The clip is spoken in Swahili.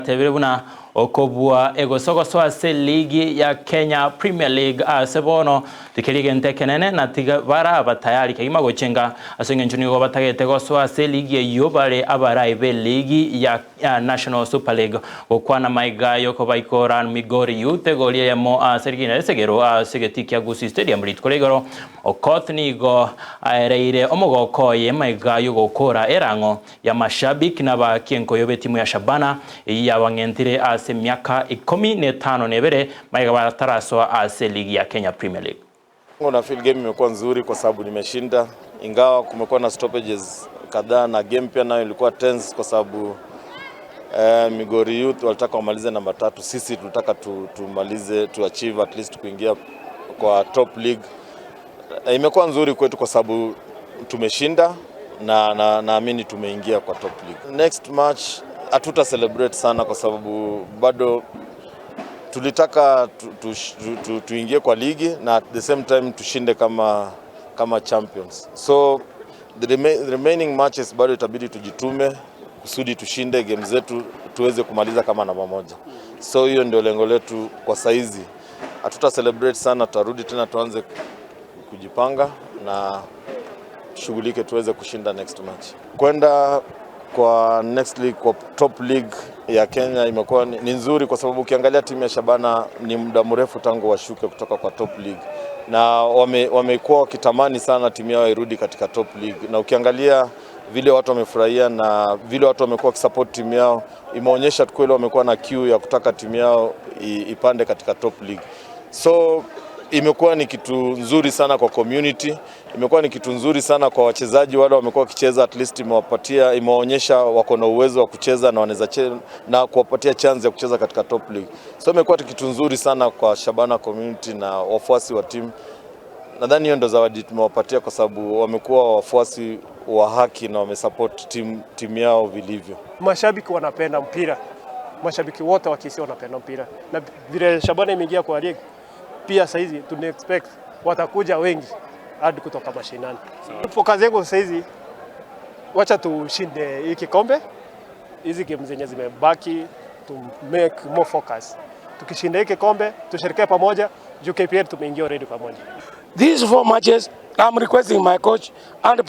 Tebuna okobua egosogoswa ase ligi ya Kenya Premier League asebono tikirige ntekenene na tigabara batayari kagima gochenga asengenchuni go batagete goswa ase ligi eyo bare abaraibe ligi ya National Super League gokwana maigayo ko baikora Migori Youth golia ya mo serigina segero segetikia Gusi Stadium litkolegoro okothni go aereire omogokoye maigayo gokora erango ya mashabiki na bakienko yobe timu ya Shabana ya wangentire ase miaka 15 nebere maiga bataraswa ase ligi ya Kenya Premier League. Na feel game imekuwa nzuri kwa sababu nimeshinda, ingawa kumekuwa na stoppages kadhaa na game pia nayo ilikuwa tense kwa sababu Migori Youth walitaka wamalize namba 3, sisi tulitaka tumalize achieve at least kuingia kwa top league. Imekuwa nzuri kwetu kwa sababu tumeshinda na naamini tumeingia kwa top league. Next match hatuta celebrate sana kwa sababu bado tulitaka tuingie kwa ligi na at the same time tushinde kama champions. So the remaining matches bado itabidi tujitume kusudi tushinde game zetu tuweze kumaliza kama namba 1. So hiyo ndio lengo letu kwa saizi. Hatuta celebrate sana, tutarudi tena tuanze kujipanga na shughulike tuweze kushinda next match. Kwenda kwa next league, kwa top league ya Kenya imekuwa ni nzuri kwa sababu ukiangalia timu ya Shabana ni muda mrefu tangu washuke kutoka kwa top league na wamekuwa wakitamani sana timu yao irudi katika top league, na ukiangalia vile watu wamefurahia na vile watu wamekuwa kisupport timu yao imeonyesha kweli wamekuwa na kiu ya kutaka timu yao ipande katika top league. So imekuwa ni kitu nzuri sana kwa community, imekuwa ni kitu nzuri sana kwa wachezaji wale wamekuwa wakicheza, at least imeonyesha wako na uwezo wa kucheza na wanaweza na kuwapatia chance ya kucheza katika top league. So imekuwa kitu nzuri sana kwa Shabana community na wafuasi wa timu. Nadhani hiyo ndio zawadi tumewapatia kwa sababu wamekuwa wafuasi wa haki na wamesupport timu yao vilivyo. Mashabiki wanapenda mpira. Mashabiki wote wa Kisii wanapenda mpira. Na vile Shabana imeingia kwa ligi pia saizi tuna expect watakuja wengi hadi kutoka mashinani. Tupo kazi yetu saizi, wacha tushinde hii kikombe, hizi game zenye zimebaki to make more focus. Tukishinda hii kikombe tusherekee pamoja, KPL tumeingia already pamoja. These 4 matches I'm requesting my coach and